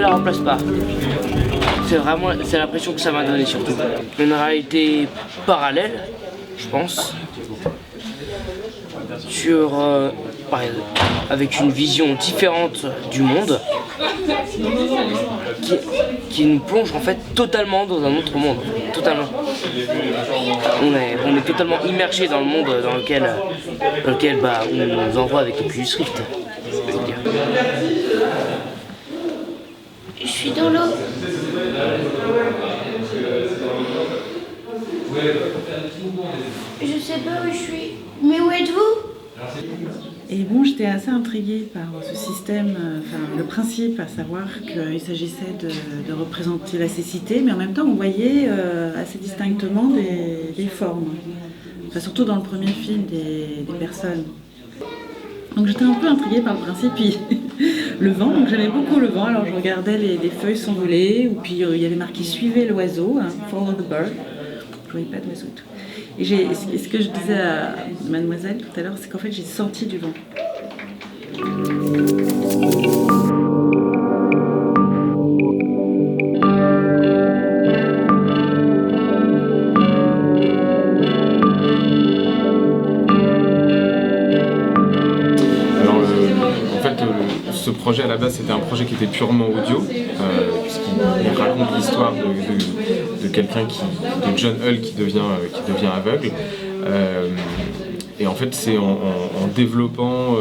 la remplace pas. C'est l'impression que ça m'a donné surtout. Une réalité parallèle, je pense, sur, avec une vision différente du monde, qui nous plonge en fait totalement dans un autre monde, totalement. On est totalement immergé dans le monde dans lequel on nous envoie avec Oculus Rift. Je suis dans l'eau. Je sais pas où je suis. Mais où êtes-vous? Et bon, j'étais assez intriguée par ce système, le principe, à savoir qu'il s'agissait de représenter la cécité, mais en même temps on voyait assez distinctement des formes. Enfin, surtout dans le premier film, des personnes. Donc j'étais un peu intriguée par le principe, puis le vent, donc j'aimais beaucoup le vent, alors je regardais les feuilles s'envoler, ou puis il y avait marqué « Suivez l'oiseau hein, »,« Follow the bird », je ne voyais pas d'oiseau et tout. Et ce que je disais à mademoiselle tout à l'heure, c'est qu'en fait j'ai senti du vent. Ce projet à la base c'était un projet qui était purement audio, puisqu'il raconte l'histoire de quelqu'un de John Hull qui devient aveugle. Et en fait c'est en développant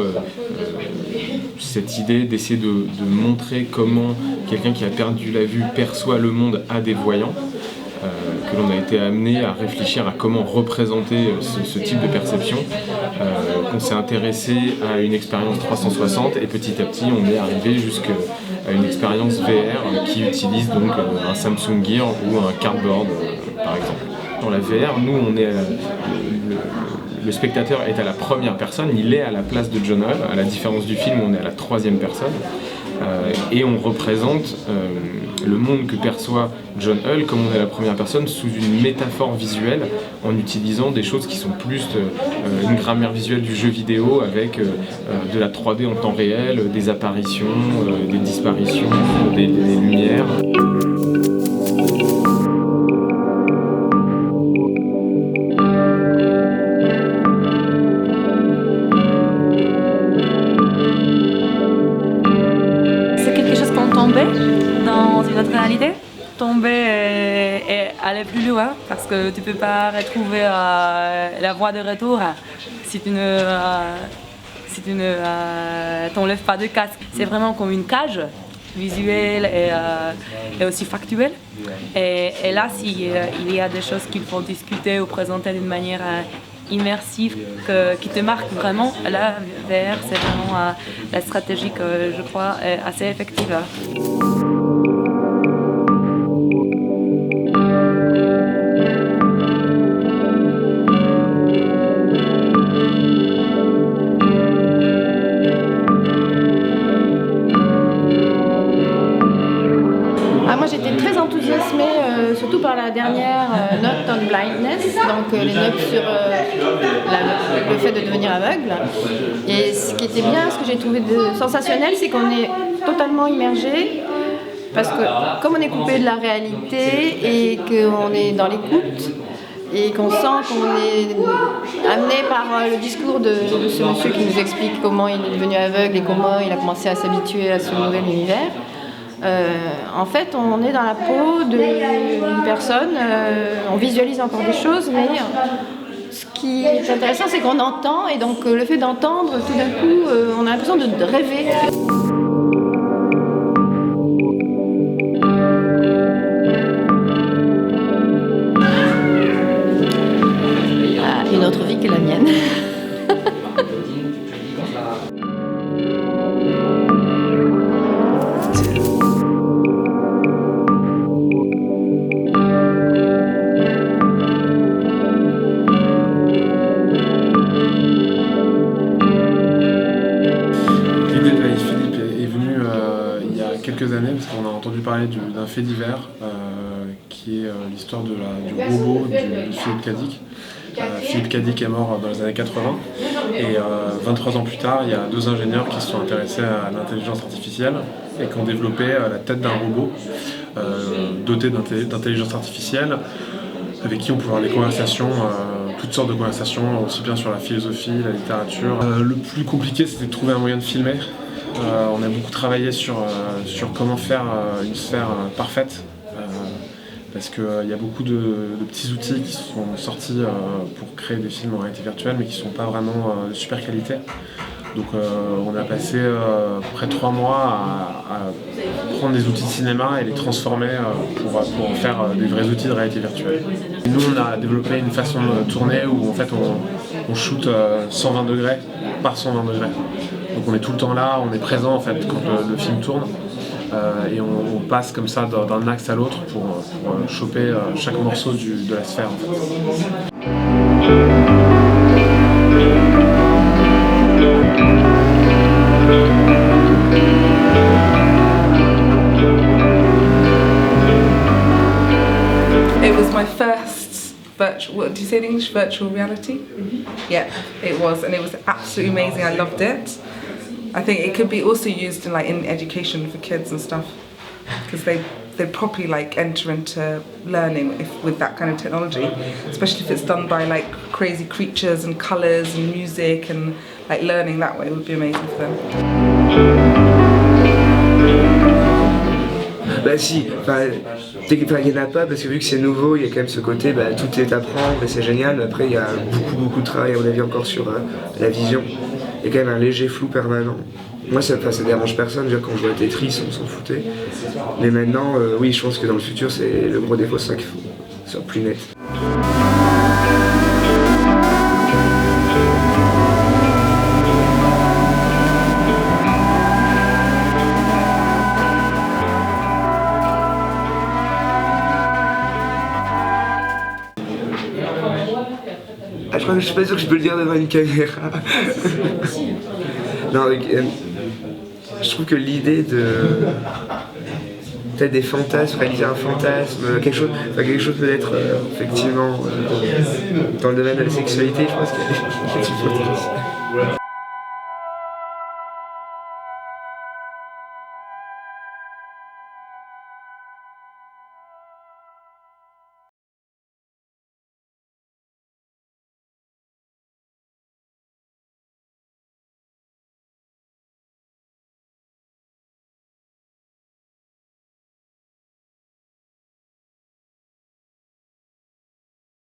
cette idée d'essayer de montrer comment quelqu'un qui a perdu la vue perçoit le monde à des voyants, que l'on a été amené à réfléchir à comment représenter ce type de perception, qu'on s'est intéressé à une expérience 360 et petit à petit on est arrivé jusqu'à une expérience VR qui utilise donc un Samsung Gear ou un Cardboard par exemple. Dans la VR, nous on est le spectateur est à la première personne, il est à la place de John Hull, à la différence du film où on est à la troisième personne. Et on représente le monde que perçoit John Hull comme on est la première personne sous une métaphore visuelle en utilisant des choses qui sont plus une grammaire visuelle du jeu vidéo avec de la 3D en temps réel, des apparitions, des disparitions, des lumières. Dans une autre réalité, tomber et aller plus loin parce que tu peux pas retrouver la voie de retour si tu ne t'enlèves pas de casque. C'est vraiment comme une cage visuelle et aussi factuelle. Et là, s'il y a des choses qu'il faut discuter ou présenter d'une manière immersive qui te marque vraiment, la VR c'est vraiment la stratégie que je crois est assez effective. Moi j'étais très enthousiasmée, surtout par la dernière note on blindness, donc les notes sur le fait de devenir aveugle. Et ce qui était bien, ce que j'ai trouvé sensationnel, c'est qu'on est totalement immergé, parce que comme on est coupé de la réalité et qu'on est dans l'écoute, et qu'on sent qu'on est amené par le discours de ce monsieur qui nous explique comment il est devenu aveugle et comment il a commencé à s'habituer à ce nouvel univers. En fait, on est dans la peau d'une personne, on visualise encore des choses, mais ce qui est intéressant, c'est qu'on entend, et donc le fait d'entendre, tout d'un coup, on a l'impression de rêver. Une autre vie que la mienne. Quelques années, parce qu'on a entendu parler d'un fait divers qui est l'histoire du robot de Philippe Cadic. Philippe Cadic est mort dans les années 80 et 23 ans plus tard, il y a deux ingénieurs qui se sont intéressés à l'intelligence artificielle et qui ont développé la tête d'un robot doté d'intelligence artificielle, avec qui on peut avoir des conversations, toutes sortes de conversations, aussi bien sur la philosophie, la littérature. Le plus compliqué, c'était de trouver un moyen de filmer. On a beaucoup travaillé sur comment faire une sphère parfaite, parce qu'il y a beaucoup de petits outils qui sont sortis pour créer des films en réalité virtuelle, mais qui ne sont pas vraiment de super qualité. Donc on a passé à peu près 3 mois à prendre des outils de cinéma et les transformer pour en faire des vrais outils de réalité virtuelle. Et nous, on a développé une façon de tourner où en fait on shoot 120 degrés par 120 degrés. Donc on est tout le temps là, on est présent en fait quand le film tourne. Et on passe comme ça d'un axe à l'autre pour choper chaque morceau de la sphère en fait. It was my first virtual, what do you say in English, virtual reality? Yeah, it was, and it was absolutely amazing. I loved it. I think it could be also used in education for kids and stuff, because they properly enter into learning with that kind of technology, especially if it's done by crazy creatures and colours and music, and learning that way would be amazing for them. Bah si, il n'y en a pas parce que vu que c'est nouveau, il y a quand même ce côté, tout est à prendre et c'est génial, mais après il y a beaucoup de travail à mon avis encore sur la vision. Il y a quand même un léger flou permanent. Moi ça dérange personne, déjà quand je vois Tetris on s'en foutait. Mais maintenant, oui je pense que dans le futur c'est le gros défaut, c'est ça qu'il faut que ce soit plus net. Je suis pas sûr que je peux le dire devant une caméra. Non, je trouve que l'idée de peut-être des fantasmes, réaliser un fantasme, quelque chose peut-être effectivement dans le domaine de la sexualité, je pense qu'il y a du potentiel.